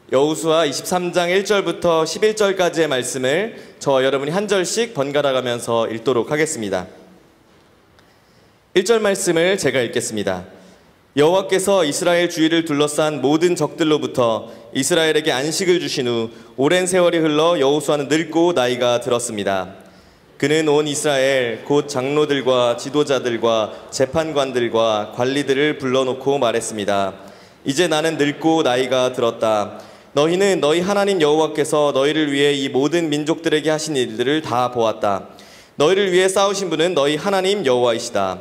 여호수아 23장 1절부터 11절까지의 말씀을 저와 여러분이 한 절씩 번갈아 가면서 읽도록 하겠습니다. 1절 말씀을 제가 읽겠습니다. 여호와께서 이스라엘 주위를 둘러싼 모든 적들로부터 이스라엘에게 안식을 주신 후 오랜 세월이 흘러 여호수아는 늙고 나이가 들었습니다. 그는 온 이스라엘 곧 장로들과 지도자들과 재판관들과 관리들을 불러놓고 말했습니다. 이제 나는 늙고 나이가 들었다. 너희는 너희 하나님 여호와께서 너희를 위해 이 모든 민족들에게 하신 일들을 다 보았다. 너희를 위해 싸우신 분은 너희 하나님 여호와이시다.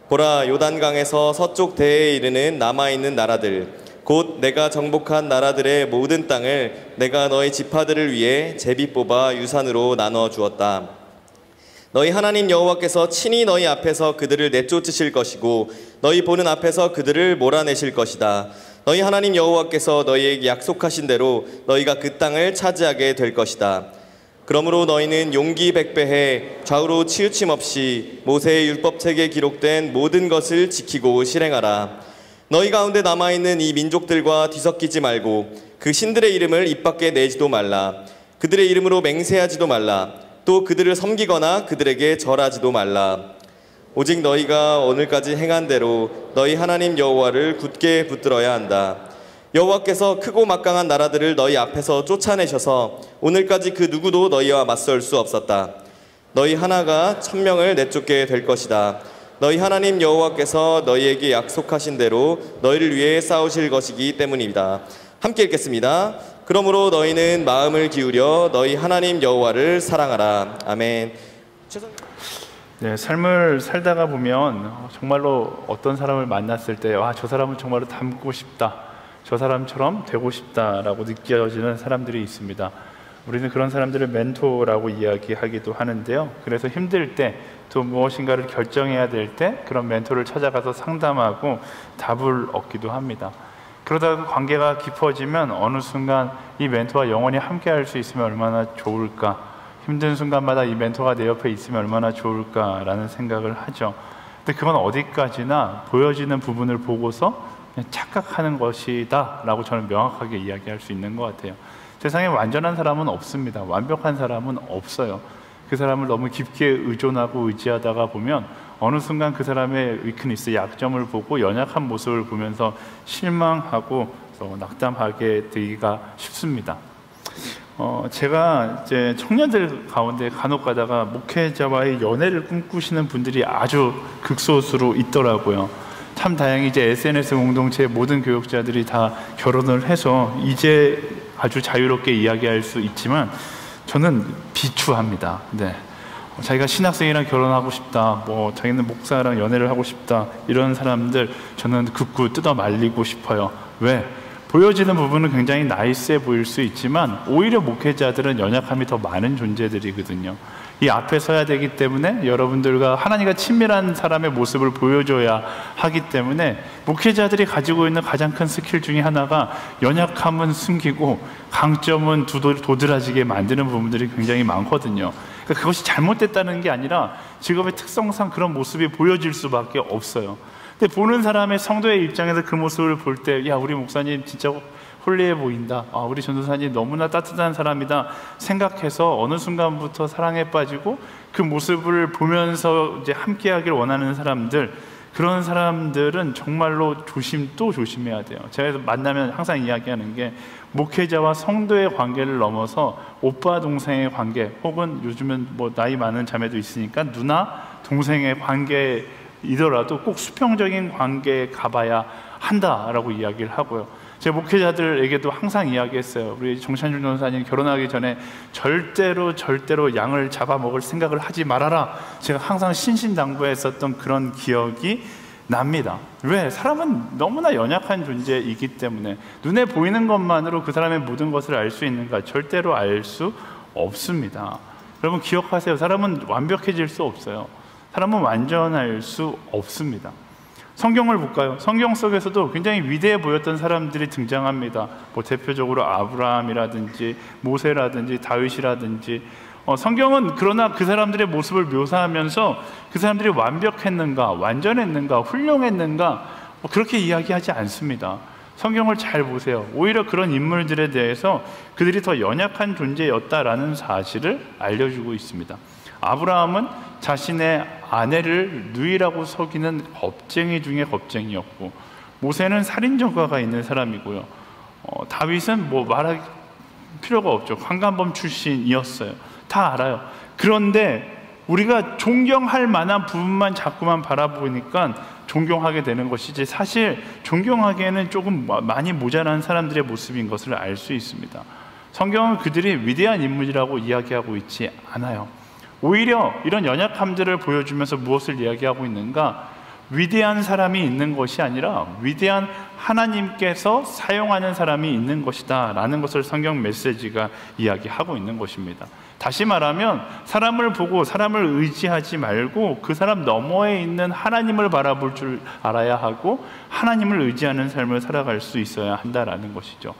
보라, 요단강에서 서쪽 대해에 이르는 남아있는 나라들, 곧 내가 정복한 나라들의 모든 땅을 내가 너희 지파들을 위해 제비 뽑아 유산으로 나눠 주었다. 너희 하나님 여호와께서 친히 너희 앞에서 그들을 내쫓으실 것이고 너희 보는 앞에서 그들을 몰아내실 것이다. 너희 하나님 여호와께서 너희에게 약속하신 대로 너희가 그 땅을 차지하게 될 것이다. 그러므로 너희는 용기 백배해 좌우로 치우침 없이 모세의 율법책에 기록된 모든 것을 지키고 실행하라. 너희 가운데 남아있는 이 민족들과 뒤섞이지 말고 그 신들의 이름을 입 밖에 내지도 말라. 그들의 이름으로 맹세하지도 말라. 또 그들을 섬기거나 그들에게 절하지도 말라. 오직 너희가 오늘까지 행한 대로 너희 하나님 여호와를 굳게 붙들어야 한다. 여호와께서 크고 막강한 나라들을 너희 앞에서 쫓아내셔서 오늘까지 그 누구도 너희와 맞설 수 없었다. 너희 하나가 1000명을 내쫓게 될 것이다. 너희 하나님 여호와께서 너희에게 약속하신 대로 너희를 위해 싸우실 것이기 때문이다. 함께 읽겠습니다. 그러므로 너희는 마음을 기울여 너희 하나님 여호와를 사랑하라. 아멘. 네, 삶을 살다가 보면 정말로 어떤 사람을 만났을 때 저 사람은 정말로 닮고 싶다, 저 사람처럼 되고 싶다라고 느껴지는 사람들이 있습니다. 우리는 그런 사람들을 멘토라고 이야기하기도 하는데요. 그래서 힘들 때, 또 무엇인가를 결정해야 될 때 그런 멘토를 찾아가서 상담하고 답을 얻기도 합니다. 그러다가 관계가 깊어지면 어느 순간 이 멘토와 영원히 함께 할 수 있으면 얼마나 좋을까, 힘든 순간마다 이 멘토가 내 옆에 있으면 얼마나 좋을까라는 생각을 하죠. 근데 그건 어디까지나 보여지는 부분을 보고서 그냥 착각하는 것이다 라고 저는 명확하게 이야기할 수 있는 것 같아요. 세상에 완전한 사람은 없습니다. 완벽한 사람은 없어요. 그 사람을 너무 깊게 의존하고 의지하다가 보면 어느 순간 그 사람의 위크니스, 약점을 보고 연약한 모습을 보면서 실망하고 낙담하게 되기가 쉽습니다. 제가 이제 청년들 가운데 간혹 가다가 목회자와의 연애를 꿈꾸시는 분들이 아주 극소수로 있더라고요. 참 다행히 이제 SNS 공동체의 모든 교육자들이 다 결혼을 해서 이제 아주 자유롭게 이야기할 수 있지만 저는 비추합니다. 네. 자기가 신학생이랑 결혼하고 싶다, 자기는 목사랑 연애를 하고 싶다, 이런 사람들 저는 극구 뜯어 말리고 싶어요. 왜? 보여지는 부분은 굉장히 나이스해 보일 수 있지만 오히려 목회자들은 연약함이 더 많은 존재들이거든요. 이 앞에 서야 되기 때문에 여러분들과 하나님과 친밀한 사람의 모습을 보여줘야 하기 때문에 목회자들이 가지고 있는 가장 큰 스킬 중에 하나가 연약함은 숨기고 강점은 도드라지게 만드는 부분들이 굉장히 많거든요. 그러니까 그것이 잘못됐다는 게 아니라 직업의 특성상 그런 모습이 보여질 수밖에 없어요. 근데 보는 사람의 성도의 입장에서 그 모습을 볼 때, 야, 우리 목사님 진짜 홀리해 보인다, 우리 전도사님 너무나 따뜻한 사람이다 생각해서 어느 순간부터 사랑에 빠지고 그 모습을 보면서 이제 함께하길 원하는 사람들, 그런 사람들은 정말로 또 조심해야 돼요. 제가 만나면 항상 이야기하는 게 목회자와 성도의 관계를 넘어서 오빠 동생의 관계, 혹은 요즘은 나이 많은 자매도 있으니까 누나 동생의 관계 이더라도 꼭 수평적인 관계에 가봐야 한다라고 이야기를 하고요. 제 목회자들에게도 항상 이야기했어요. 우리 정찬준 전도사님 결혼하기 전에 절대로 양을 잡아먹을 생각을 하지 말아라. 제가 항상 신신당부했었던 그런 기억이 납니다. 왜? 사람은 너무나 연약한 존재이기 때문에 눈에 보이는 것만으로 그 사람의 모든 것을 알 수 있는가? 절대로 알 수 없습니다. 여러분 기억하세요. 사람은 완벽해질 수 없어요. 사람은 완전할 수 없습니다. 성경을 볼까요? 성경 속에서도 굉장히 위대해 보였던 사람들이 등장합니다. 대표적으로 아브라함이라든지 모세라든지 다윗이라든지 성경은 그러나 그 사람들의 모습을 묘사하면서 그 사람들이 완벽했는가, 완전했는가, 훌륭했는가 그렇게 이야기하지 않습니다. 성경을 잘 보세요. 오히려 그런 인물들에 대해서 그들이 더 연약한 존재였다라는 사실을 알려주고 있습니다. 아브라함은 자신의 아내를 누이라고 속이는 겁쟁이 중에 겁쟁이였고, 모세는 살인전과가 있는 사람이고요. 다윗은 뭐 말할 필요가 없죠. 강간범 출신이었어요. 다 알아요. 그런데 우리가 존경할 만한 부분만 자꾸만 바라보니까 존경하게 되는 것이지, 사실 존경하기에는 조금 많이 모자란 사람들의 모습인 것을 알 수 있습니다. 성경은 그들이 위대한 인물이라고 이야기하고 있지 않아요. 오히려 이런 연약함들을 보여주면서 무엇을 이야기하고 있는가? 위대한 사람이 있는 것이 아니라 위대한 하나님께서 사용하는 사람이 있는 것이다 라는 것을 성경 메시지가 이야기하고 있는 것입니다. 다시 말하면 사람을 보고 사람을 의지하지 말고 그 사람 너머에 있는 하나님을 바라볼 줄 알아야 하고, 하나님을 의지하는 삶을 살아갈 수 있어야 한다라는 것이죠.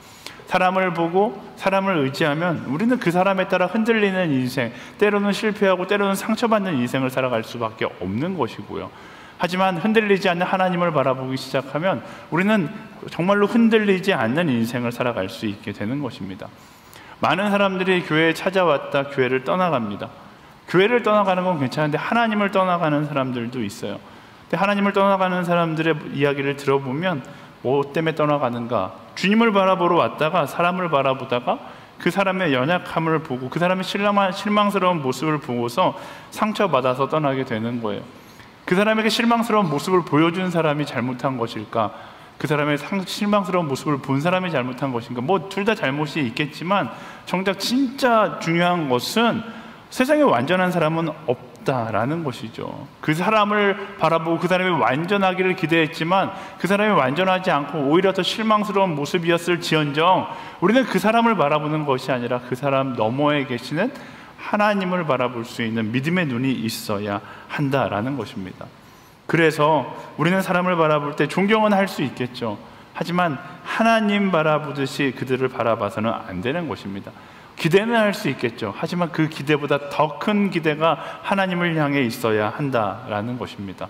사람을 보고 사람을 의지하면 우리는 그 사람에 따라 흔들리는 인생, 때로는 실패하고 때로는 상처받는 인생을 살아갈 수밖에 없는 것이고요. 하지만 흔들리지 않는 하나님을 바라보기 시작하면 우리는 정말로 흔들리지 않는 인생을 살아갈 수 있게 되는 것입니다. 많은 사람들이 교회에 찾아왔다 교회를 떠나갑니다. 교회를 떠나가는 건 괜찮은데 하나님을 떠나가는 사람들도 있어요. 근데 하나님을 떠나가는 사람들의 이야기를 들어보면 뭐 때문에 떠나가는가? 주님을 바라보러 왔다가 사람을 바라보다가 그 사람의 연약함을 보고 그 사람의 실망스러운 모습을 보고서 상처받아서 떠나게 되는 거예요. 그 사람에게 실망스러운 모습을 보여준 사람이 잘못한 것일까? 그 사람의 실망스러운 모습을 본 사람이 잘못한 것인가? 뭐 둘 다 잘못이 있겠지만 정작 진짜 중요한 것은 세상에 완전한 사람은 없다라는 것이죠. 그 사람을 바라보고 그 사람이 완전하기를 기대했지만 그 사람이 완전하지 않고 오히려 더 실망스러운 모습이었을지언정 우리는 그 사람을 바라보는 것이 아니라 그 사람 너머에 계시는 하나님을 바라볼 수 있는 믿음의 눈이 있어야 한다라는 것입니다. 그래서 우리는 사람을 바라볼 때 존경은 할 수 있겠죠. 하지만 하나님 바라보듯이 그들을 바라봐서는 안 되는 것입니다. 기대는 할 수 있겠죠. 하지만 그 기대보다 더 큰 기대가 하나님을 향해 있어야 한다라는 것입니다.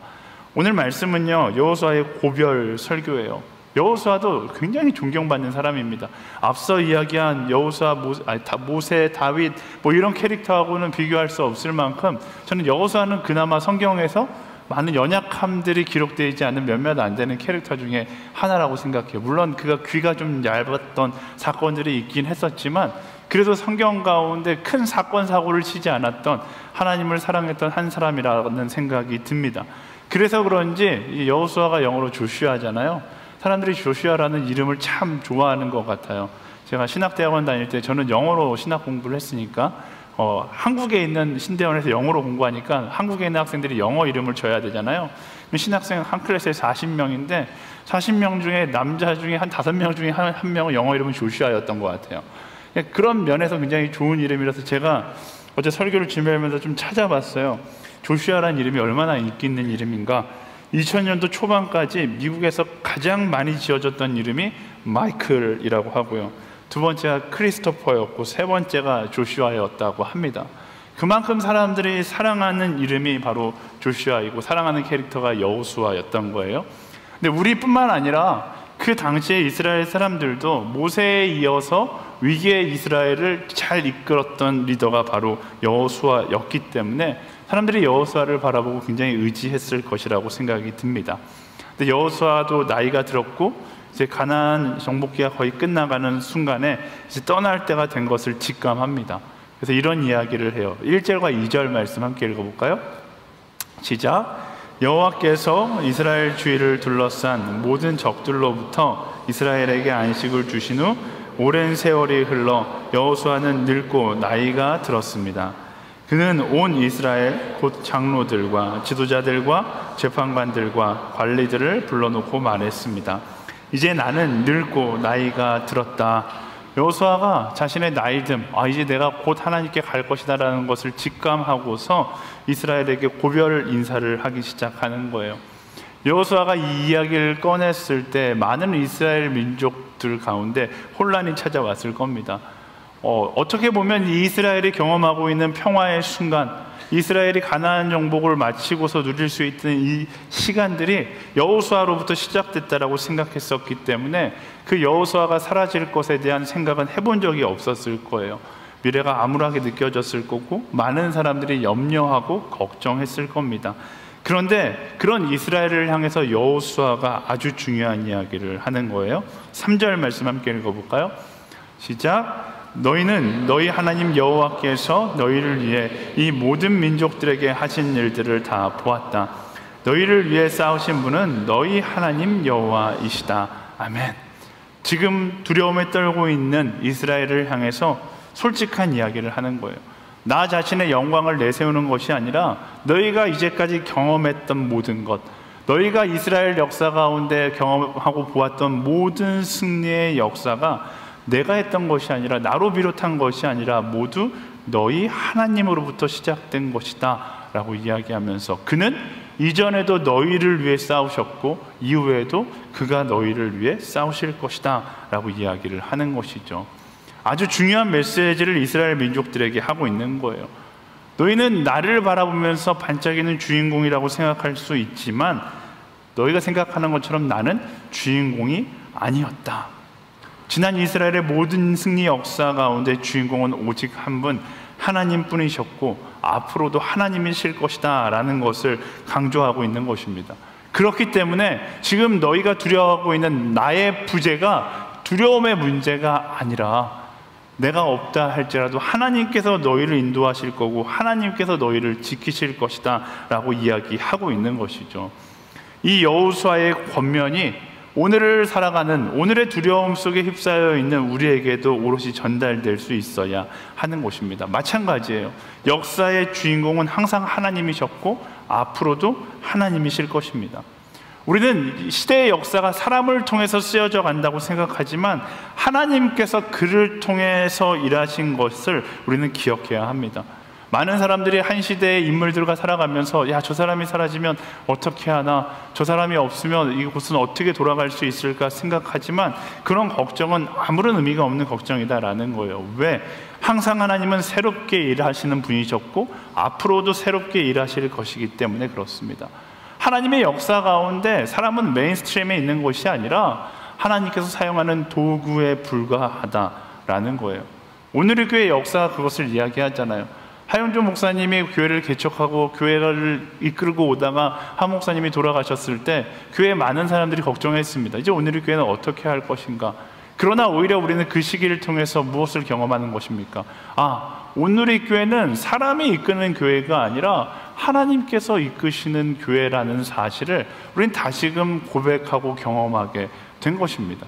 오늘 말씀은요, 여호수아의 고별 설교예요. 여호수아도 굉장히 존경받는 사람입니다. 앞서 이야기한 여호수아, 모세, 다윗 뭐 이런 캐릭터하고는 비교할 수 없을 만큼 저는 여호수아는 그나마 성경에서 많은 연약함들이 기록되지 않은 몇몇 안 되는 캐릭터 중에 하나라고 생각해요. 물론 그가 귀가 좀 얇았던 사건들이 있긴 했었지만 그래도 성경 가운데 큰 사건 사고를 치지 않았던 하나님을 사랑했던 한 사람이라는 생각이 듭니다. 그래서 그런지 이 여호수아가 영어로 조슈아잖아요. 사람들이 조슈아라는 이름을 참 좋아하는 것 같아요. 제가 신학대학원 다닐 때 저는 영어로 신학 공부를 했으니까 한국에 있는 신대원에서 영어로 공부하니까 한국에 있는 학생들이 영어 이름을 줘야 되잖아요. 신학생 한 클래스에 40명인데 40명 중에 남자 중에 한 5명 중에 한 명은 영어 이름은 조슈아였던 것 같아요. 그런 면에서 굉장히 좋은 이름이라서 제가 어제 설교를 준비하면서 좀 찾아봤어요. 조슈아라는 이름이 얼마나 인기 있는 이름인가. 2000년도 초반까지 미국에서 가장 많이 지어졌던 이름이 마이클이라고 하고요. 두 번째가 크리스토퍼였고 세 번째가 조슈아였다고 합니다. 그만큼 사람들이 사랑하는 이름이 바로 조슈아이고 사랑하는 캐릭터가 여호수아였던 거예요. 근데 우리뿐만 아니라 그 당시에 이스라엘 사람들도 모세에 이어서 위기의 이스라엘을 잘 이끌었던 리더가 바로 여호수아였기 때문에 사람들이 여호수아를 바라보고 굉장히 의지했을 것이라고 생각이 듭니다. 근데 여호수아도 나이가 들었고 이제 가나안 정복기가 거의 끝나가는 순간에 이제 떠날 때가 된 것을 직감합니다. 그래서 이런 이야기를 해요. 1절과 2절 말씀 함께 읽어볼까요? 시작. 여호와께서 이스라엘 주위를 둘러싼 모든 적들로부터 이스라엘에게 안식을 주신 후 오랜 세월이 흘러 여호수아는 늙고 나이가 들었습니다. 그는 온 이스라엘 곧 장로들과 지도자들과 재판관들과 관리들을 불러놓고 말했습니다. 이제 나는 늙고 나이가 들었다. 여호수아가 자신의 나이듦, 이제 내가 곧 하나님께 갈 것이다 라는 것을 직감하고서 이스라엘에게 고별 인사를 하기 시작하는 거예요. 여호수아가 이 이야기를 꺼냈을 때 많은 이스라엘 민족들 가운데 혼란이 찾아왔을 겁니다. 어떻게 보면 이 이스라엘이 경험하고 있는 평화의 순간, 이스라엘이 가나안 정복을 마치고서 누릴 수 있던 이 시간들이 여호수아로부터 시작됐다라고 생각했었기 때문에 그 여호수아가 사라질 것에 대한 생각은 해본 적이 없었을 거예요. 미래가 암울하게 느껴졌을 거고 많은 사람들이 염려하고 걱정했을 겁니다. 그런데 그런 이스라엘을 향해서 여호수아가 아주 중요한 이야기를 하는 거예요. 3절 말씀 함께 읽어볼까요? 시작. 너희는 너희 하나님 여호와께서 너희를 위해 이 모든 민족들에게 하신 일들을 다 보았다. 너희를 위해 싸우신 분은 너희 하나님 여호와이시다. 아멘. 지금 두려움에 떨고 있는 이스라엘을 향해서 솔직한 이야기를 하는 거예요. 나 자신의 영광을 내세우는 것이 아니라 너희가 이제까지 경험했던 모든 것, 너희가 이스라엘 역사 가운데 경험하고 보았던 모든 승리의 역사가 내가 했던 것이 아니라, 나로 비롯한 것이 아니라 모두 너희 하나님으로부터 시작된 것이다 라고 이야기하면서 그는 이전에도 너희를 위해 싸우셨고 이후에도 그가 너희를 위해 싸우실 것이다 라고 이야기를 하는 것이죠. 아주 중요한 메시지를 이스라엘 민족들에게 하고 있는 거예요. 너희는 나를 바라보면서 반짝이는 주인공이라고 생각할 수 있지만 너희가 생각하는 것처럼 나는 주인공이 아니었다. 지난 이스라엘의 모든 승리 역사 가운데 주인공은 오직 한 분, 하나님뿐이셨고 앞으로도 하나님이실 것이다 라는 것을 강조하고 있는 것입니다. 그렇기 때문에 지금 너희가 두려워하고 있는 나의 부재가 두려움의 문제가 아니라 내가 없다 할지라도 하나님께서 너희를 인도하실 거고 하나님께서 너희를 지키실 것이다 라고 이야기하고 있는 것이죠. 이 여호수아의 권면이 오늘을 살아가는, 오늘의 두려움 속에 휩싸여 있는 우리에게도 오롯이 전달될 수 있어야 하는 것입니다. 마찬가지예요. 역사의 주인공은 항상 하나님이셨고 앞으로도 하나님이실 것입니다. 우리는 시대의 역사가 사람을 통해서 쓰여져 간다고 생각하지만 하나님께서 그를 통해서 일하신 것을 우리는 기억해야 합니다. 많은 사람들이 한 시대의 인물들과 살아가면서 야, 저 사람이 사라지면 어떻게 하나, 저 사람이 없으면 이곳은 어떻게 돌아갈 수 있을까 생각하지만 그런 걱정은 아무런 의미가 없는 걱정이다라는 거예요. 왜? 항상 하나님은 새롭게 일하시는 분이셨고 앞으로도 새롭게 일하실 것이기 때문에 그렇습니다. 하나님의 역사 가운데 사람은 메인스트림에 있는 것이 아니라 하나님께서 사용하는 도구에 불과하다라는 거예요. 오늘의 교회 역사가 그것을 이야기하잖아요. 하영조 목사님이 교회를 개척하고 교회를 이끌고 오다가 하 목사님이 돌아가셨을 때 교회에 많은 사람들이 걱정했습니다. 이제 오늘의 교회는 어떻게 할 것인가? 그러나 오히려 우리는 그 시기를 통해서 무엇을 경험하는 것입니까? 오늘의 교회는 사람이 이끄는 교회가 아니라 하나님께서 이끄시는 교회라는 사실을 우리는 다시금 고백하고 경험하게 된 것입니다.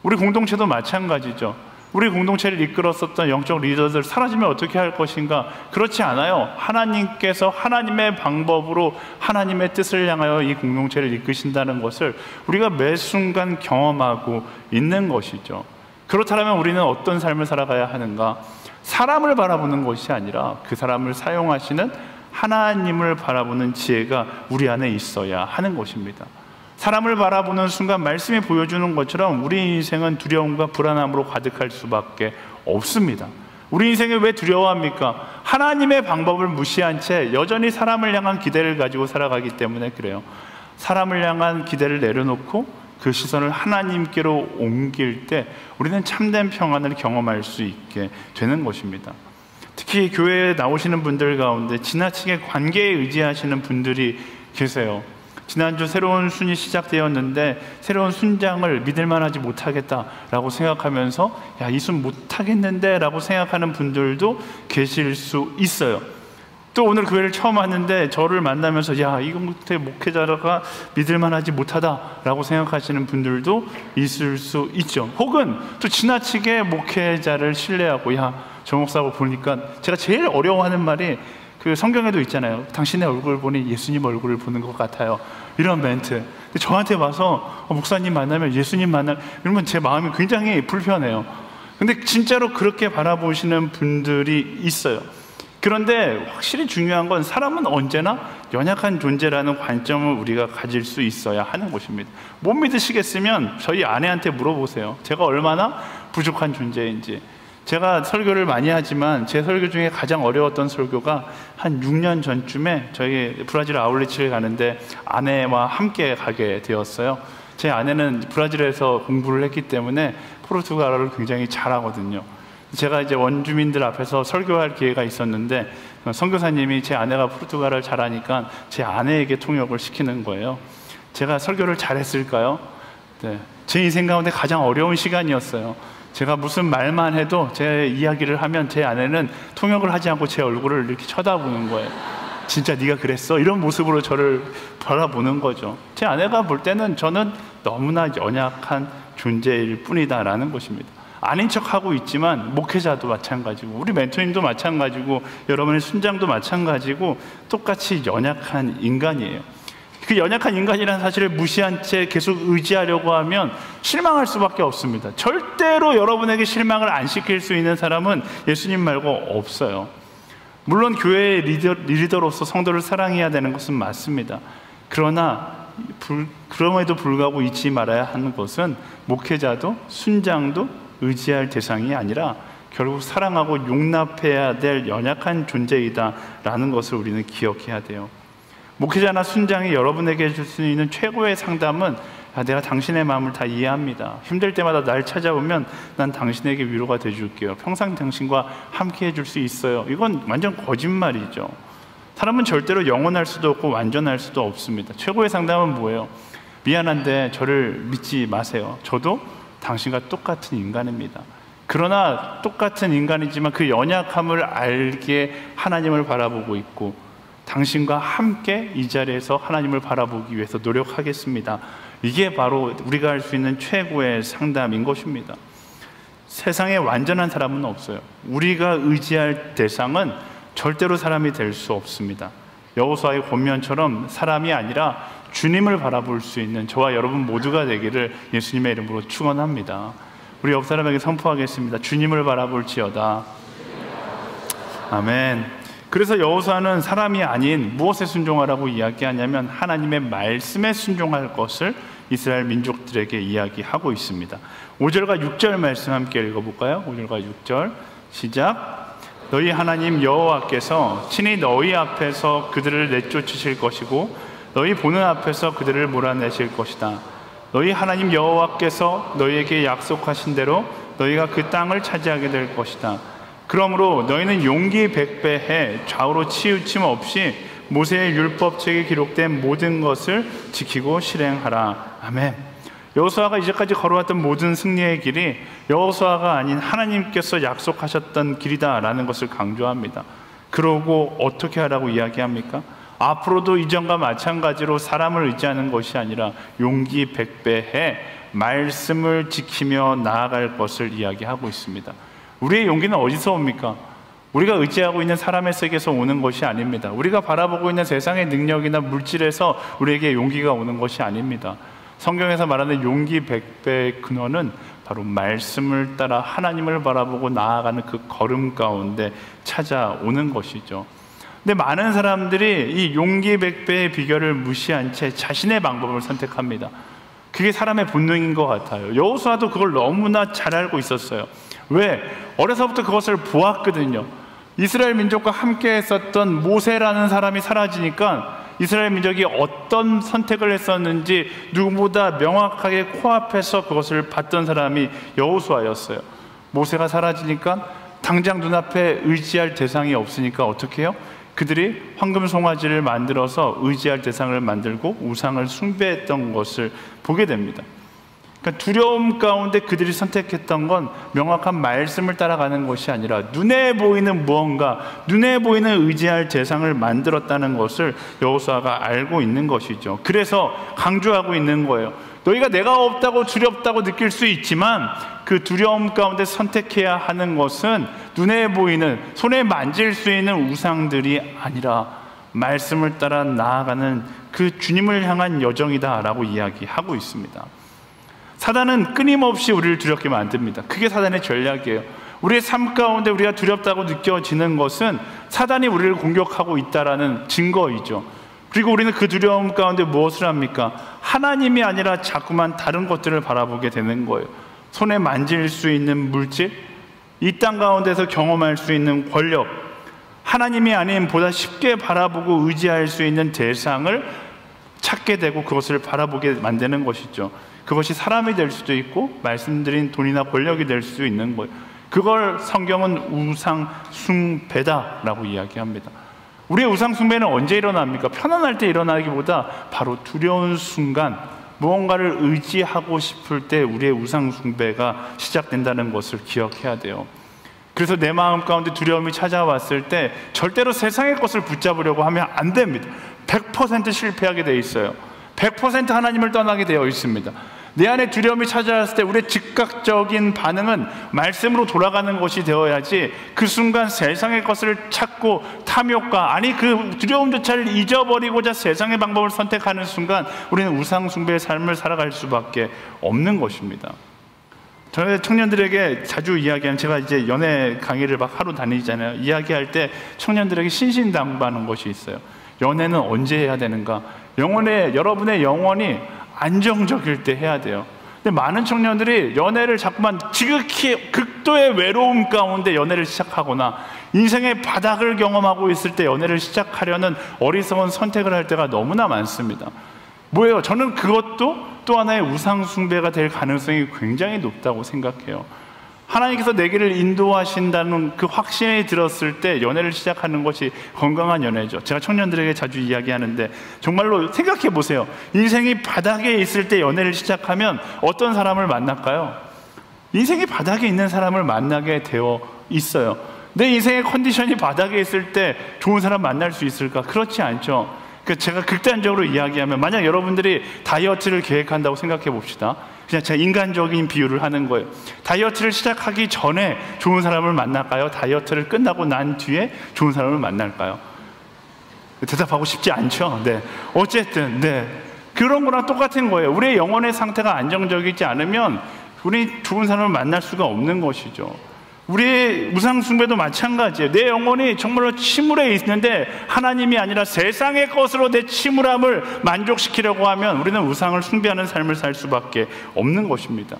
우리 공동체도 마찬가지죠. 우리 공동체를 이끌었었던 영적 리더들 사라지면 어떻게 할 것인가? 그렇지 않아요. 하나님께서 하나님의 방법으로 하나님의 뜻을 향하여 이 공동체를 이끄신다는 것을 우리가 매 순간 경험하고 있는 것이죠. 그렇다면 우리는 어떤 삶을 살아가야 하는가? 사람을 바라보는 것이 아니라 그 사람을 사용하시는 하나님을 바라보는 지혜가 우리 안에 있어야 하는 것입니다. 사람을 바라보는 순간 말씀이 보여주는 것처럼 우리 인생은 두려움과 불안함으로 가득할 수밖에 없습니다. 우리 인생이 왜 두려워합니까? 하나님의 방법을 무시한 채 여전히 사람을 향한 기대를 가지고 살아가기 때문에 그래요. 사람을 향한 기대를 내려놓고 그 시선을 하나님께로 옮길 때 우리는 참된 평안을 경험할 수 있게 되는 것입니다. 특히 교회에 나오시는 분들 가운데 지나치게 관계에 의지하시는 분들이 계세요. 지난주 새로운 순이 시작되었는데 새로운 순장을 믿을만하지 못하겠다라고 생각하면서 야, 이 순 못하겠는데 라고 생각하는 분들도 계실 수 있어요. 또 오늘 교회를 처음 왔는데 저를 만나면서 야, 이거 목회자가 믿을만하지 못하다라고 생각하시는 분들도 있을 수 있죠. 혹은 또 지나치게 목회자를 신뢰하고 야, 저 목사하고 보니까 제가 제일 어려워하는 말이 그 성경에도 있잖아요. 당신의 얼굴을 보니 예수님 얼굴을 보는 것 같아요. 이런 멘트. 근데 저한테 와서 목사님 만나면 예수님 만나면 이러면 제 마음이 굉장히 불편해요. 근데 진짜로 그렇게 바라보시는 분들이 있어요. 그런데 확실히 중요한 건 사람은 언제나 연약한 존재라는 관점을 우리가 가질 수 있어야 하는 것입니다. 못 믿으시겠으면 저희 아내한테 물어보세요. 제가 얼마나 부족한 존재인지. 제가 설교를 많이 하지만 제 설교 중에 가장 어려웠던 설교가 한 6년 전쯤에 저희 브라질 아울리치를 가는데 아내와 함께 가게 되었어요. 제 아내는 브라질에서 공부를 했기 때문에 포르투갈어를 굉장히 잘하거든요. 제가 이제 원주민들 앞에서 설교할 기회가 있었는데 선교사님이 제 아내가 포르투갈어를 잘하니까 제 아내에게 통역을 시키는 거예요. 제가 설교를 잘했을까요? 네. 제 인생 가운데 가장 어려운 시간이었어요. 제가 무슨 말만 해도 제 이야기를 하면 제 아내는 통역을 하지 않고 제 얼굴을 이렇게 쳐다보는 거예요. 진짜 네가 그랬어? 이런 모습으로 저를 바라보는 거죠. 제 아내가 볼 때는 저는 너무나 연약한 존재일 뿐이다라는 것입니다. 아닌 척하고 있지만 목회자도 마찬가지고 우리 멘토님도 마찬가지고 여러분의 순장도 마찬가지고 똑같이 연약한 인간이에요. 그 연약한 인간이라는 사실을 무시한 채 계속 의지하려고 하면 실망할 수밖에 없습니다. 절대로 여러분에게 실망을 안 시킬 수 있는 사람은 예수님 말고 없어요. 물론 교회의 리더로서 성도를 사랑해야 되는 것은 맞습니다. 그럼에도 불구하고 잊지 말아야 하는 것은 목회자도 순장도 의지할 대상이 아니라 결국 사랑하고 용납해야 될 연약한 존재이다라는 것을 우리는 기억해야 돼요. 목회자나 순장이 여러분에게 줄 수 있는 최고의 상담은 내가 당신의 마음을 다 이해합니다. 힘들 때마다 날 찾아오면 난 당신에게 위로가 돼줄게요. 평생 당신과 함께 해줄 수 있어요. 이건 완전 거짓말이죠. 사람은 절대로 영원할 수도 없고 완전할 수도 없습니다. 최고의 상담은 뭐예요? 미안한데 저를 믿지 마세요. 저도 당신과 똑같은 인간입니다. 그러나 똑같은 인간이지만 그 연약함을 알게 하나님을 바라보고 있고 당신과 함께 이 자리에서 하나님을 바라보기 위해서 노력하겠습니다. 이게 바로 우리가 할 수 있는 최고의 상담인 것입니다. 세상에 완전한 사람은 없어요. 우리가 의지할 대상은 절대로 사람이 될 수 없습니다. 여호수아의 권면처럼 사람이 아니라 주님을 바라볼 수 있는 저와 여러분 모두가 되기를 예수님의 이름으로 축원합니다. 우리 옆 사람에게 선포하겠습니다. 주님을 바라볼지어다. 아멘. 그래서 여호수아는 사람이 아닌 무엇에 순종하라고 이야기하냐면 하나님의 말씀에 순종할 것을 이스라엘 민족들에게 이야기하고 있습니다. 5절과 6절 말씀 함께 읽어볼까요? 5절과 6절 시작. 너희 하나님 여호와께서 친히 너희 앞에서 그들을 내쫓으실 것이고 너희 보는 앞에서 그들을 몰아내실 것이다. 너희 하나님 여호와께서 너희에게 약속하신 대로 너희가 그 땅을 차지하게 될 것이다. 그러므로 너희는 용기 백배해 좌우로 치우침 없이 모세의 율법책에 기록된 모든 것을 지키고 실행하라. 아멘. 여호수아가 이제까지 걸어왔던 모든 승리의 길이 여호수아가 아닌 하나님께서 약속하셨던 길이다라는 것을 강조합니다. 그러고 어떻게 하라고 이야기합니까? 앞으로도 이전과 마찬가지로 사람을 의지하는 것이 아니라 용기 백배해 말씀을 지키며 나아갈 것을 이야기하고 있습니다. 우리의 용기는 어디서 옵니까? 우리가 의지하고 있는 사람의 세계에서 오는 것이 아닙니다. 우리가 바라보고 있는 세상의 능력이나 물질에서 우리에게 용기가 오는 것이 아닙니다. 성경에서 말하는 용기 100배의 근원은 바로 말씀을 따라 하나님을 바라보고 나아가는 그 걸음 가운데 찾아오는 것이죠. 근데 많은 사람들이 이 용기 100배의 비결을 무시한 채 자신의 방법을 선택합니다. 그게 사람의 본능인 것 같아요. 여호수아도 그걸 너무나 잘 알고 있었어요. 왜? 어려서부터 그것을 보았거든요. 이스라엘 민족과 함께 했었던 모세라는 사람이 사라지니까 이스라엘 민족이 어떤 선택을 했었는지 누구보다 명확하게 코앞에서 그것을 봤던 사람이 여호수아였어요. 모세가 사라지니까 당장 눈앞에 의지할 대상이 없으니까 어떻게 해요? 그들이 황금 송아지를 만들어서 의지할 대상을 만들고 우상을 숭배했던 것을 보게 됩니다. 그러니까 두려움 가운데 그들이 선택했던 건 명확한 말씀을 따라가는 것이 아니라 눈에 보이는 무언가, 눈에 보이는 의지할 대상을 만들었다는 것을 여호수아가 알고 있는 것이죠. 그래서 강조하고 있는 거예요. 너희가 내가 없다고 두렵다고 느낄 수 있지만 그 두려움 가운데 선택해야 하는 것은 눈에 보이는, 손에 만질 수 있는 우상들이 아니라 말씀을 따라 나아가는 그 주님을 향한 여정이다라고 이야기하고 있습니다. 사단은 끊임없이 우리를 두렵게 만듭니다. 그게 사단의 전략이에요. 우리의 삶 가운데 우리가 두렵다고 느껴지는 것은 사단이 우리를 공격하고 있다라는 증거이죠. 그리고 우리는 그 두려움 가운데 무엇을 합니까? 하나님이 아니라 자꾸만 다른 것들을 바라보게 되는 거예요. 손에 만질 수 있는 물질, 이 땅 가운데서 경험할 수 있는 권력, 하나님이 아닌 보다 쉽게 바라보고 의지할 수 있는 대상을 찾게 되고 그것을 바라보게 만드는 것이죠. 그것이 사람이 될 수도 있고 말씀드린 돈이나 권력이 될 수도 있는 거예요. 그걸 성경은 우상 숭배다라고 이야기합니다. 우리의 우상 숭배는 언제 일어납니까? 편안할 때 일어나기보다 바로 두려운 순간, 무언가를 의지하고 싶을 때 우리의 우상 숭배가 시작된다는 것을 기억해야 돼요. 그래서 내 마음 가운데 두려움이 찾아왔을 때 절대로 세상의 것을 붙잡으려고 하면 안 됩니다. 100% 실패하게 되어 있어요. 100% 하나님을 떠나게 되어 있습니다. 내 안에 두려움이 찾아왔을 때 우리의 즉각적인 반응은 말씀으로 돌아가는 것이 되어야지, 그 순간 세상의 것을 찾고 탐욕과, 아니 그 두려움조차를 잊어버리고자 세상의 방법을 선택하는 순간 우리는 우상 숭배의 삶을 살아갈 수밖에 없는 것입니다. 저희 청년들에게 자주 이야기하는, 제가 이제 연애 강의를 막 하루 다니잖아요. 이야기할 때 청년들에게 신신당부하는 것이 있어요. 연애는 언제 해야 되는가? 여러분의 영혼이 안정적일 때 해야 돼요. 근데 많은 청년들이 연애를 자꾸만 지극히 극도의 외로움 가운데 연애를 시작하거나 인생의 바닥을 경험하고 있을 때 연애를 시작하려는 어리석은 선택을 할 때가 너무나 많습니다. 뭐예요? 저는 그것도 또 하나의 우상 숭배가 될 가능성이 굉장히 높다고 생각해요. 하나님께서 내 길을 인도하신다는 그 확신이 들었을 때 연애를 시작하는 것이 건강한 연애죠. 제가 청년들에게 자주 이야기하는데, 정말로 생각해 보세요. 인생이 바닥에 있을 때 연애를 시작하면 어떤 사람을 만날까요? 인생이 바닥에 있는 사람을 만나게 되어 있어요. 내 인생의 컨디션이 바닥에 있을 때 좋은 사람 만날 수 있을까? 그렇지 않죠. 제가 극단적으로 이야기하면, 만약 여러분들이 다이어트를 계획한다고 생각해 봅시다. 그냥 제가 인간적인 비유를 하는 거예요. 다이어트를 시작하기 전에 좋은 사람을 만날까요? 다이어트를 끝나고 난 뒤에 좋은 사람을 만날까요? 대답하고 싶지 않죠. 네. 어쨌든 그런 거랑 똑같은 거예요. 우리의 영혼의 상태가 안정적이지 않으면 우리 좋은 사람을 만날 수가 없는 것이죠. 우리의 우상 숭배도 마찬가지예요. 내 영혼이 정말로 침울해 있는데 하나님이 아니라 세상의 것으로 내 침울함을 만족시키려고 하면 우리는 우상을 숭배하는 삶을 살 수밖에 없는 것입니다.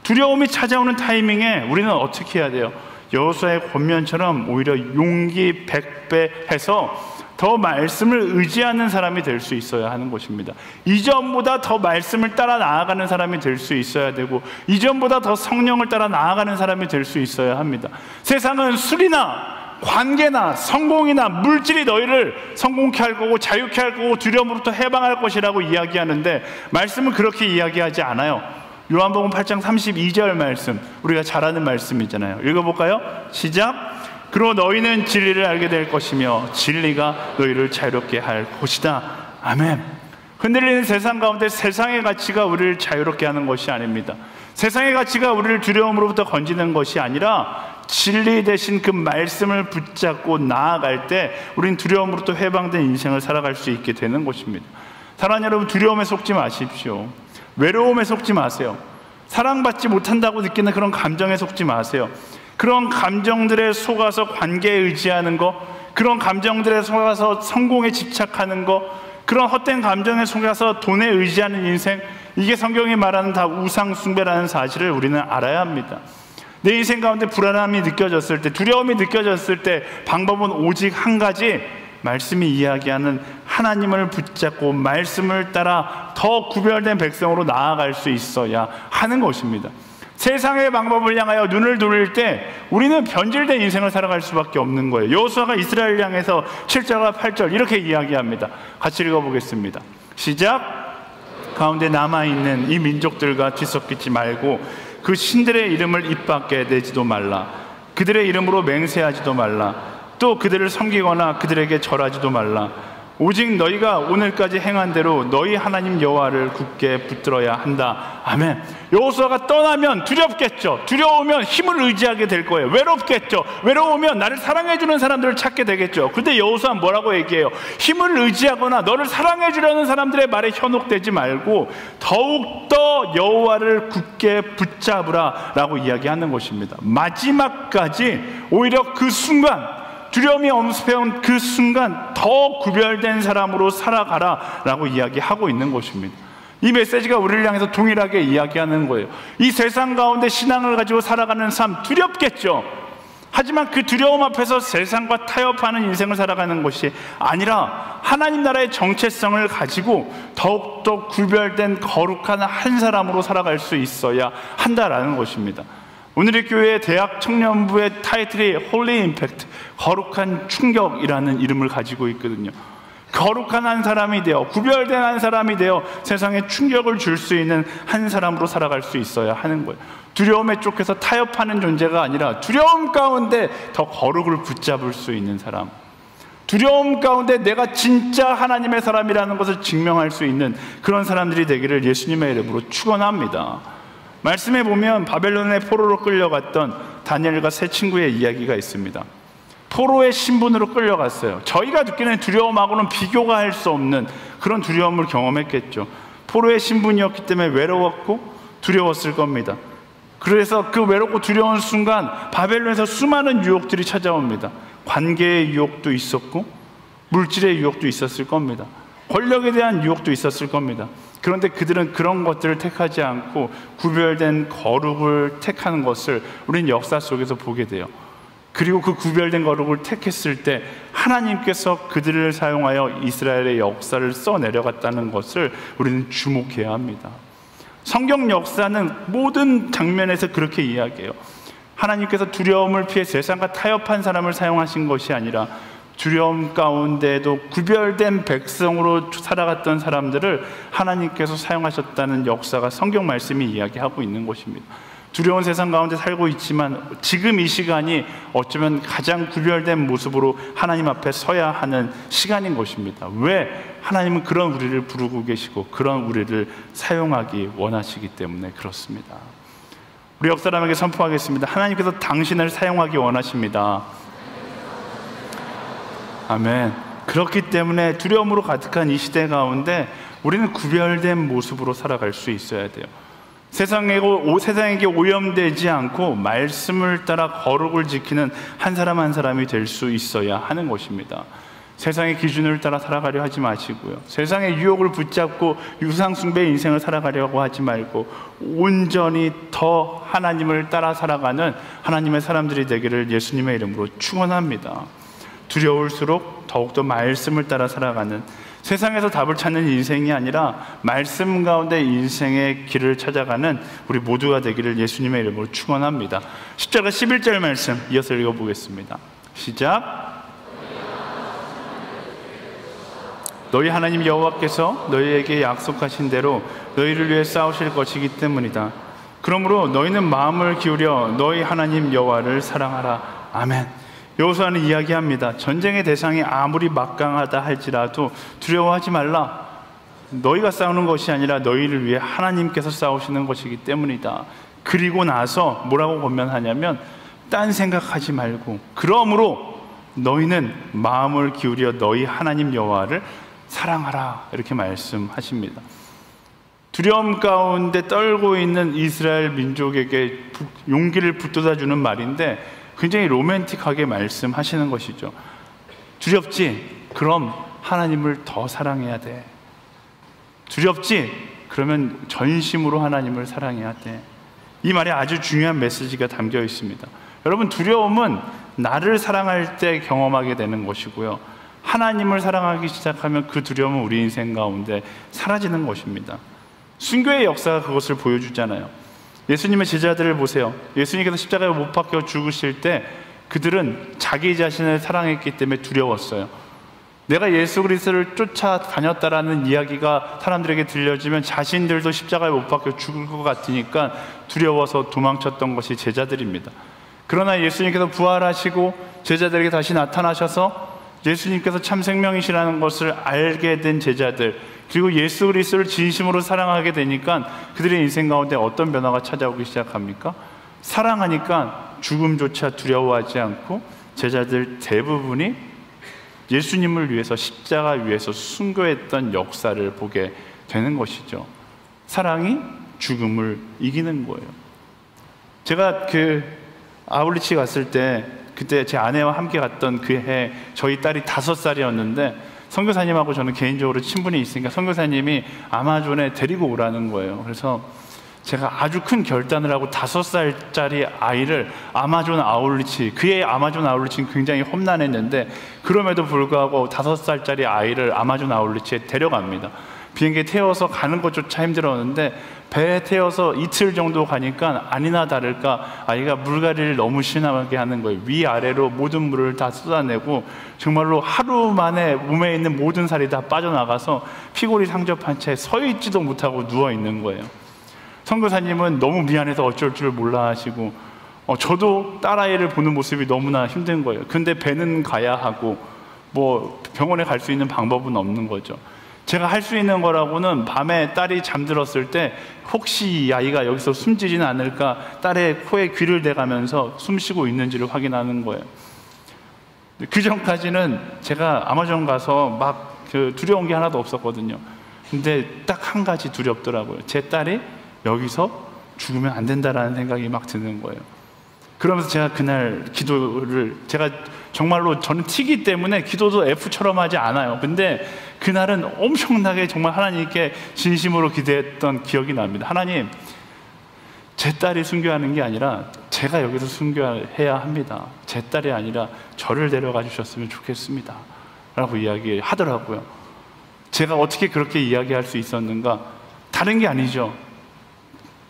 두려움이 찾아오는 타이밍에 우리는 어떻게 해야 돼요? 여호수아의 권면처럼 오히려 용기 100배 해서 더 말씀을 의지하는 사람이 될 수 있어야 하는 것입니다. 이전보다 더 말씀을 따라 나아가는 사람이 될 수 있어야 되고, 이전보다 더 성령을 따라 나아가는 사람이 될 수 있어야 합니다. 세상은 술이나 관계나 성공이나 물질이 너희를 성공케 할 거고 자유케 할 거고 두려움으로부터 해방할 것이라고 이야기하는데, 말씀은 그렇게 이야기하지 않아요. 요한복음 8장 32절 말씀, 우리가 잘 아는 말씀이잖아요. 읽어볼까요? 시작. 그로 너희는 진리를 알게 될 것이며 진리가 너희를 자유롭게 할 것이다. 아멘. 흔들리는 세상 가운데 세상의 가치가 우리를 자유롭게 하는 것이 아닙니다. 세상의 가치가 우리를 두려움으로부터 건지는 것이 아니라 진리 대신 그 말씀을 붙잡고 나아갈 때 우리는 두려움으로부터 해방된 인생을 살아갈 수 있게 되는 것입니다. 사랑하는 여러분, 두려움에 속지 마십시오. 외로움에 속지 마세요. 사랑받지 못한다고 느끼는 그런 감정에 속지 마세요. 그런 감정들에 속아서 관계에 의지하는 거, 그런 감정들에 속아서 성공에 집착하는 거, 그런 헛된 감정에 속아서 돈에 의지하는 인생, 이게 성경이 말하는 다 우상 숭배라는 사실을 우리는 알아야 합니다. 내 인생 가운데 불안함이 느껴졌을 때, 두려움이 느껴졌을 때 방법은 오직 한 가지, 말씀이 이야기하는 하나님을 붙잡고 말씀을 따라 더 구별된 백성으로 나아갈 수 있어야 하는 것입니다. 세상의 방법을 향하여 눈을 돌릴 때 우리는 변질된 인생을 살아갈 수밖에 없는 거예요. 여호수아가 이스라엘 향해서 7절과 8절 이렇게 이야기합니다. 같이 읽어보겠습니다. 시작. 가운데 남아있는 이 민족들과 뒤섞이지 말고 그 신들의 이름을 입 밖에 내지도 말라. 그들의 이름으로 맹세하지도 말라. 또 그들을 섬기거나 그들에게 절하지도 말라. 오직 너희가 오늘까지 행한 대로 너희 하나님 여호와를 굳게 붙들어야 한다. 아멘. 여호수아가 떠나면 두렵겠죠. 두려우면 힘을 의지하게 될 거예요. 외롭겠죠. 외로우면 나를 사랑해주는 사람들을 찾게 되겠죠. 근데 여호수아는 뭐라고 얘기해요? 힘을 의지하거나 너를 사랑해주려는 사람들의 말에 현혹되지 말고 더욱더 여호와를 굳게 붙잡으라 라고 이야기하는 것입니다. 마지막까지 오히려 그 순간, 두려움이 엄습해온 그 순간 더 구별된 사람으로 살아가라 라고 이야기하고 있는 것입니다. 이 메시지가 우리를 향해서 동일하게 이야기하는 거예요. 이 세상 가운데 신앙을 가지고 살아가는 삶 두렵겠죠. 하지만 그 두려움 앞에서 세상과 타협하는 인생을 살아가는 것이 아니라 하나님 나라의 정체성을 가지고 더욱더 구별된 거룩한 한 사람으로 살아갈 수 있어야 한다라는 것입니다. 오늘의 교회의 대학 청년부의 타이틀이 Holy Impact, 거룩한 충격이라는 이름을 가지고 있거든요. 거룩한 한 사람이 되어, 구별된 한 사람이 되어 세상에 충격을 줄 수 있는 한 사람으로 살아갈 수 있어야 하는 거예요. 두려움에 쫓겨서 타협하는 존재가 아니라 두려움 가운데 더 거룩을 붙잡을 수 있는 사람, 두려움 가운데 내가 진짜 하나님의 사람이라는 것을 증명할 수 있는 그런 사람들이 되기를 예수님의 이름으로 축원합니다. 말씀해 보면 바벨론의 포로로 끌려갔던 다니엘과 세 친구의 이야기가 있습니다. 포로의 신분으로 끌려갔어요. 저희가 느끼는 두려움하고는 비교가 할 수 없는 그런 두려움을 경험했겠죠. 포로의 신분이었기 때문에 외로웠고 두려웠을 겁니다. 그래서 그 외롭고 두려운 순간 바벨론에서 수많은 유혹들이 찾아옵니다. 관계의 유혹도 있었고 물질의 유혹도 있었을 겁니다. 권력에 대한 유혹도 있었을 겁니다. 그런데 그들은 그런 것들을 택하지 않고 구별된 거룩을 택하는 것을 우리는 역사 속에서 보게 돼요. 그리고 그 구별된 거룩을 택했을 때 하나님께서 그들을 사용하여 이스라엘의 역사를 써내려갔다는 것을 우리는 주목해야 합니다. 성경 역사는 모든 장면에서 그렇게 이야기해요. 하나님께서 두려움을 피해 세상과 타협한 사람을 사용하신 것이 아니라 두려움 가운데도 구별된 백성으로 살아갔던 사람들을 하나님께서 사용하셨다는 역사가 성경 말씀이 이야기하고 있는 것입니다. 두려운 세상 가운데 살고 있지만 지금 이 시간이 어쩌면 가장 구별된 모습으로 하나님 앞에 서야 하는 시간인 것입니다. 왜? 하나님은 그런 우리를 부르고 계시고 그런 우리를 사용하기 원하시기 때문에 그렇습니다. 우리 옆 사람에게 선포하겠습니다. 하나님께서 당신을 사용하기 원하십니다. 아멘. 그렇기 때문에 두려움으로 가득한 이 시대 가운데 우리는 구별된 모습으로 살아갈 수 있어야 돼요. 세상에게 오염되지 않고 말씀을 따라 거룩을 지키는 한 사람 한 사람이 될 수 있어야 하는 것입니다. 세상의 기준을 따라 살아가려 하지 마시고요. 세상의 유혹을 붙잡고 유상숭배의 인생을 살아가려고 하지 말고 온전히 더 하나님을 따라 살아가는 하나님의 사람들이 되기를 예수님의 이름으로 축원합니다. 두려울수록 더욱더 말씀을 따라 살아가는, 세상에서 답을 찾는 인생이 아니라 말씀 가운데 인생의 길을 찾아가는 우리 모두가 되기를 예수님의 이름으로 축원합니다. 10절과 11절 말씀 이어서 읽어보겠습니다. 시작. 너희 하나님 여호와께서 너희에게 약속하신 대로 너희를 위해 싸우실 것이기 때문이다. 그러므로 너희는 마음을 기울여 너희 하나님 여호와를 사랑하라. 아멘. 여호수아는 이야기합니다. 전쟁의 대상이 아무리 막강하다 할지라도 두려워하지 말라. 너희가 싸우는 것이 아니라 너희를 위해 하나님께서 싸우시는 것이기 때문이다. 그리고 나서 뭐라고 권면하냐면 딴 생각하지 말고 그러므로 너희는 마음을 기울여 너희 하나님 여호와를 사랑하라. 이렇게 말씀하십니다. 두려움 가운데 떨고 있는 이스라엘 민족에게 용기를 북돋아주는 말인데 굉장히 로맨틱하게 말씀하시는 것이죠. 두렵지? 그럼 하나님을 더 사랑해야 돼. 두렵지? 그러면 전심으로 하나님을 사랑해야 돼. 이 말에 아주 중요한 메시지가 담겨 있습니다. 여러분, 두려움은 나를 사랑할 때 경험하게 되는 것이고요, 하나님을 사랑하기 시작하면 그 두려움은 우리 인생 가운데 사라지는 것입니다. 순교의 역사가 그것을 보여주잖아요. 예수님의 제자들을 보세요. 예수님께서 십자가에 못 박혀 죽으실 때 그들은 자기 자신을 사랑했기 때문에 두려웠어요. 내가 예수 그리스도를 쫓아다녔다라는 이야기가 사람들에게 들려지면 자신들도 십자가에 못 박혀 죽을 것 같으니까 두려워서 도망쳤던 것이 제자들입니다. 그러나 예수님께서 부활하시고 제자들에게 다시 나타나셔서 예수님께서 참 생명이시라는 것을 알게 된 제자들, 그리고 예수 그리스도를 진심으로 사랑하게 되니까 그들의 인생 가운데 어떤 변화가 찾아오기 시작합니까? 사랑하니까 죽음조차 두려워하지 않고 제자들 대부분이 예수님을 위해서 십자가 위에서 순교했던 역사를 보게 되는 것이죠. 사랑이 죽음을 이기는 거예요. 제가 아울리치 갔을 때, 그때 제 아내와 함께 갔던 그 해 저희 딸이 5살이었는데 선교사님하고 저는 개인적으로 친분이 있으니까 선교사님이 아마존에 데리고 오라는 거예요. 그래서 제가 아주 큰 결단을 하고 5살짜리 아이를 아마존 아울리치, 그의 아마존 아울리치는 굉장히 험난했는데 그럼에도 불구하고 5살짜리 아이를 아마존 아울리치에 데려갑니다. 비행기에 태워서 가는 것조차 힘들었는데 배에 태워서 이틀 정도 가니까 아니나 다를까 아이가 물갈이를 너무 심하게 하는 거예요. 위아래로 모든 물을 다 쏟아내고 정말로 하루 만에 몸에 있는 모든 살이 다 빠져나가서 피골이 상접한 채 서 있지도 못하고 누워 있는 거예요. 선교사님은 너무 미안해서 어쩔 줄 몰라 하시고 저도 딸아이를 보는 모습이 너무나 힘든 거예요. 근데 배는 가야 하고 뭐 병원에 갈 수 있는 방법은 없는 거죠. 제가 할 수 있는 거라고는 밤에 딸이 잠들었을 때 혹시 이 아이가 여기서 숨지지는 않을까 딸의 코에 귀를 대가면서 숨 쉬고 있는지를 확인하는 거예요. 그 전까지는 제가 아마존 가서 막 두려운 게 하나도 없었거든요. 근데 딱 한 가지 두렵더라고요. 제 딸이 여기서 죽으면 안 된다라는 생각이 막 드는 거예요. 그러면서 제가 그날 기도를, 제가 정말로 저는 T이기 때문에 기도도 F처럼 하지 않아요. 근데 그날은 엄청나게 정말 하나님께 진심으로 기도했던 기억이 납니다. 하나님, 제 딸이 순교하는 게 아니라 제가 여기서 순교해야 합니다. 제 딸이 아니라 저를 데려가 주셨으면 좋겠습니다 라고 이야기하더라고요. 제가 어떻게 그렇게 이야기할 수 있었는가? 다른 게 아니죠.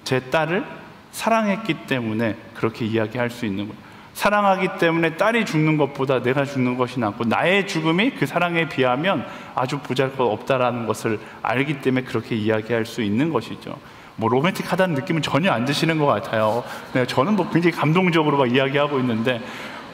제 딸을 사랑했기 때문에 그렇게 이야기할 수 있는 거예요. 사랑하기 때문에 딸이 죽는 것보다 내가 죽는 것이 낫고 나의 죽음이 그 사랑에 비하면 아주 보잘것없다라는 것을 알기 때문에 그렇게 이야기할 수 있는 것이죠. 뭐 로맨틱하다는 느낌은 전혀 안 드시는 것 같아요. 네, 저는 뭐 굉장히 감동적으로 막 이야기하고 있는데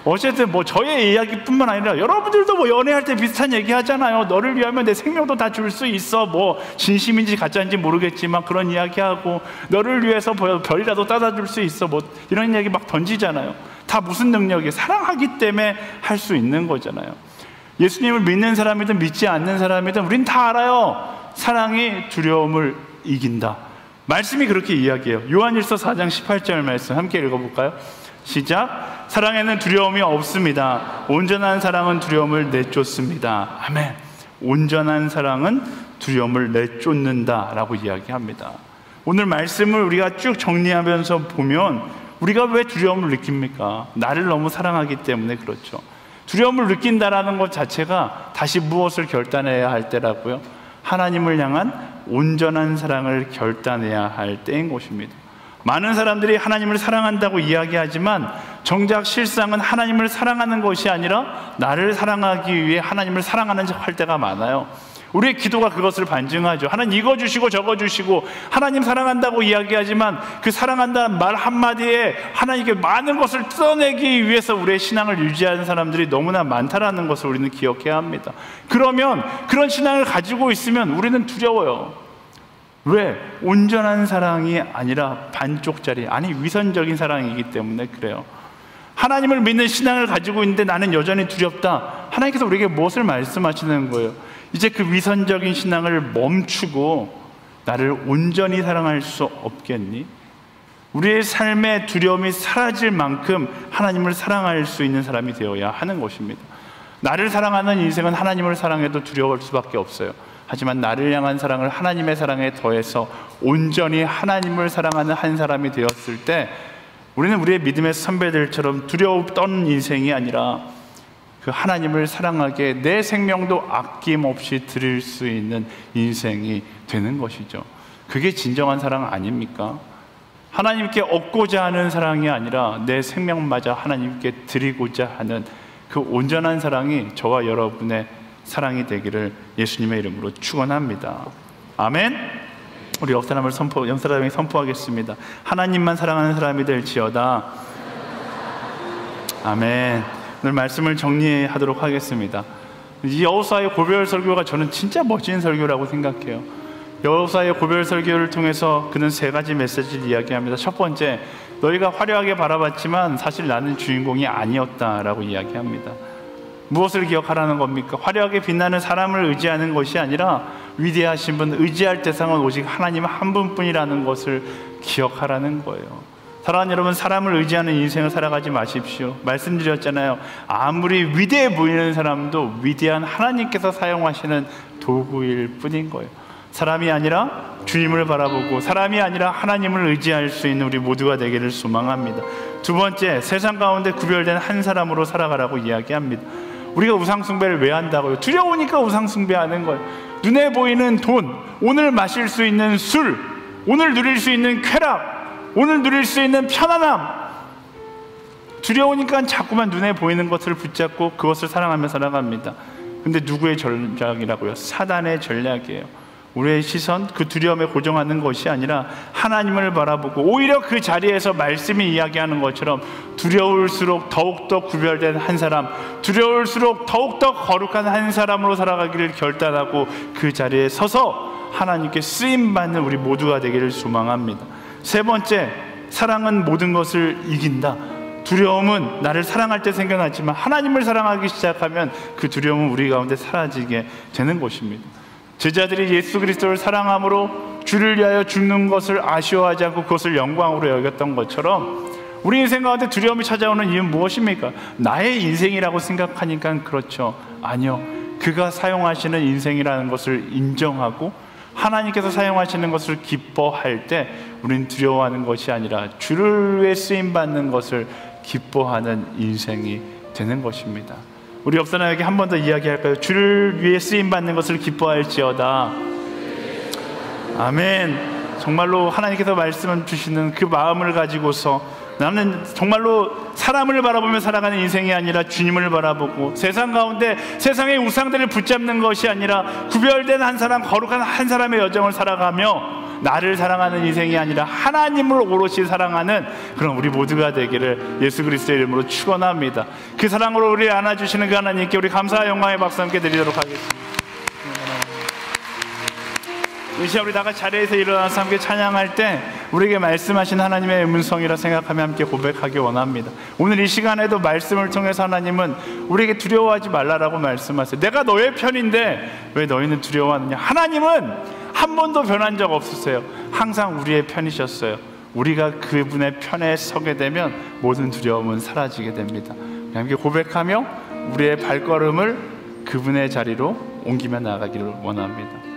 어쨌든 뭐 저의 이야기뿐만 아니라 여러분들도 뭐 연애할 때 비슷한 얘기 하잖아요. 너를 위하면 내 생명도 다 줄 수 있어. 뭐 진심인지 가짜인지 모르겠지만 그런 이야기하고 너를 위해서 별이라도 따다 줄 수 있어. 뭐 이런 이야기 막 던지잖아요. 다 무슨 능력이에요? 사랑하기 때문에 할 수 있는 거잖아요. 예수님을 믿는 사람이든 믿지 않는 사람이든 우린 다 알아요. 사랑이 두려움을 이긴다. 말씀이 그렇게 이야기해요. 요한일서 4장 18절 말씀 함께 읽어볼까요? 시작. 사랑에는 두려움이 없습니다. 온전한 사랑은 두려움을 내쫓습니다. 아멘. 온전한 사랑은 두려움을 내쫓는다 라고 이야기합니다. 오늘 말씀을 우리가 쭉 정리하면서 보면 우리가 왜 두려움을 느낍니까? 나를 너무 사랑하기 때문에 그렇죠. 두려움을 느낀다라는 것 자체가 다시 무엇을 결단해야 할 때라고요? 하나님을 향한 온전한 사랑을 결단해야 할 때인 것입니다. 많은 사람들이 하나님을 사랑한다고 이야기하지만 정작 실상은 하나님을 사랑하는 것이 아니라 나를 사랑하기 위해 하나님을 사랑하는 척 할 때가 많아요. 우리의 기도가 그것을 반증하죠. 하나님 이거 주시고 저거 주시고 하나님 사랑한다고 이야기하지만 그 사랑한다는 말 한마디에 하나님께 많은 것을 뜯어내기 위해서 우리의 신앙을 유지하는 사람들이 너무나 많다라는 것을 우리는 기억해야 합니다. 그러면 그런 신앙을 가지고 있으면 우리는 두려워요. 왜? 온전한 사랑이 아니라 반쪽짜리, 아니 위선적인 사랑이기 때문에 그래요. 하나님을 믿는 신앙을 가지고 있는데 나는 여전히 두렵다. 하나님께서 우리에게 무엇을 말씀하시는 거예요? 이제 그 위선적인 신앙을 멈추고 나를 온전히 사랑할 수 없겠니? 우리의 삶의 두려움이 사라질 만큼 하나님을 사랑할 수 있는 사람이 되어야 하는 것입니다. 나를 사랑하는 인생은 하나님을 사랑해도 두려울 수밖에 없어요. 하지만 나를 향한 사랑을 하나님의 사랑에 더해서 온전히 하나님을 사랑하는 한 사람이 되었을 때 우리는 우리의 믿음의 선배들처럼 두려웠던 인생이 아니라 그 하나님을 사랑하게 내 생명도 아낌없이 드릴 수 있는 인생이 되는 것이죠. 그게 진정한 사랑 아닙니까? 하나님께 얻고자 하는 사랑이 아니라 내 생명마저 하나님께 드리고자 하는 그 온전한 사랑이 저와 여러분의 사랑이 되기를 예수님의 이름으로 축원합니다. 아멘. 우리 옆 사람이 선포하겠습니다. 하나님만 사랑하는 사람이 될지어다. 아멘. 오늘 말씀을 정리하도록 하겠습니다. 이 여호수아의 고별 설교가 저는 진짜 멋진 설교라고 생각해요. 여호수아의 고별 설교를 통해서 그는 세 가지 메시지를 이야기합니다. 첫 번째, 너희가 화려하게 바라봤지만 사실 나는 주인공이 아니었다라고 이야기합니다. 무엇을 기억하라는 겁니까? 화려하게 빛나는 사람을 의지하는 것이 아니라 위대하신 분, 의지할 대상은 오직 하나님 한 분뿐이라는 것을 기억하라는 거예요. 사랑하는 여러분, 사람을 의지하는 인생을 살아가지 마십시오. 말씀드렸잖아요. 아무리 위대해 보이는 사람도 위대한 하나님께서 사용하시는 도구일 뿐인 거예요. 사람이 아니라 주님을 바라보고 사람이 아니라 하나님을 의지할 수 있는 우리 모두가 되기를 소망합니다. 두 번째, 세상 가운데 구별된 한 사람으로 살아가라고 이야기합니다. 우리가 우상숭배를 왜 한다고요? 두려우니까 우상숭배하는 거예요. 눈에 보이는 돈, 오늘 마실 수 있는 술, 오늘 누릴 수 있는 쾌락, 오늘 누릴 수 있는 편안함, 두려우니까 자꾸만 눈에 보이는 것을 붙잡고 그것을 사랑하며 살아갑니다. 근데 누구의 전략이라고요? 사단의 전략이에요. 우리의 시선, 그 두려움에 고정하는 것이 아니라 하나님을 바라보고 오히려 그 자리에서 말씀이 이야기하는 것처럼 두려울수록 더욱더 구별된 한 사람, 두려울수록 더욱더 거룩한 한 사람으로 살아가기를 결단하고 그 자리에 서서 하나님께 쓰임받는 우리 모두가 되기를 소망합니다. 세 번째, 사랑은 모든 것을 이긴다. 두려움은 나를 사랑할 때 생겨났지만 하나님을 사랑하기 시작하면 그 두려움은 우리 가운데 사라지게 되는 것입니다. 제자들이 예수 그리스도를 사랑함으로 주를 위하여 죽는 것을 아쉬워하지 않고 그것을 영광으로 여겼던 것처럼 우리 인생 가운데 두려움이 찾아오는 이유는 무엇입니까? 나의 인생이라고 생각하니까 그렇죠. 아니요, 그가 사용하시는 인생이라는 것을 인정하고 하나님께서 사용하시는 것을 기뻐할 때 우리는 두려워하는 것이 아니라 주를 위해 쓰임받는 것을 기뻐하는 인생이 되는 것입니다. 우리 옆사람에게 한 번 더 이야기할까요? 주를 위해 쓰임받는 것을 기뻐할지어다. 아멘. 정말로 하나님께서 말씀을 주시는 그 마음을 가지고서 나는 정말로 사람을 바라보며 살아가는 인생이 아니라 주님을 바라보고 세상 가운데 세상의 우상들을 붙잡는 것이 아니라 구별된 한 사람, 거룩한 한 사람의 여정을 살아가며 나를 사랑하는 인생이 아니라 하나님을 오롯이 사랑하는 그런 우리 모두가 되기를 예수 그리스도의 이름으로 축원합니다. 그 사랑으로 우리를 안아주시는 그 하나님께 우리 감사와 영광의 박수 함께 드리도록 하겠습니다. 이 시간 우리 다 같이 자리에서 일어나서 함께 찬양할 때 우리에게 말씀하신 하나님의 음성이라 생각하며 함께 고백하기 원합니다. 오늘 이 시간에도 말씀을 통해서 하나님은 우리에게 두려워하지 말라라고 말씀하세요. 내가 너의 편인데 왜 너희는 두려워하느냐? 하나님은 한 번도 변한 적 없으세요. 항상 우리의 편이셨어요. 우리가 그분의 편에 서게 되면 모든 두려움은 사라지게 됩니다. 함께 고백하며 우리의 발걸음을 그분의 자리로 옮기며 나아가기를 원합니다.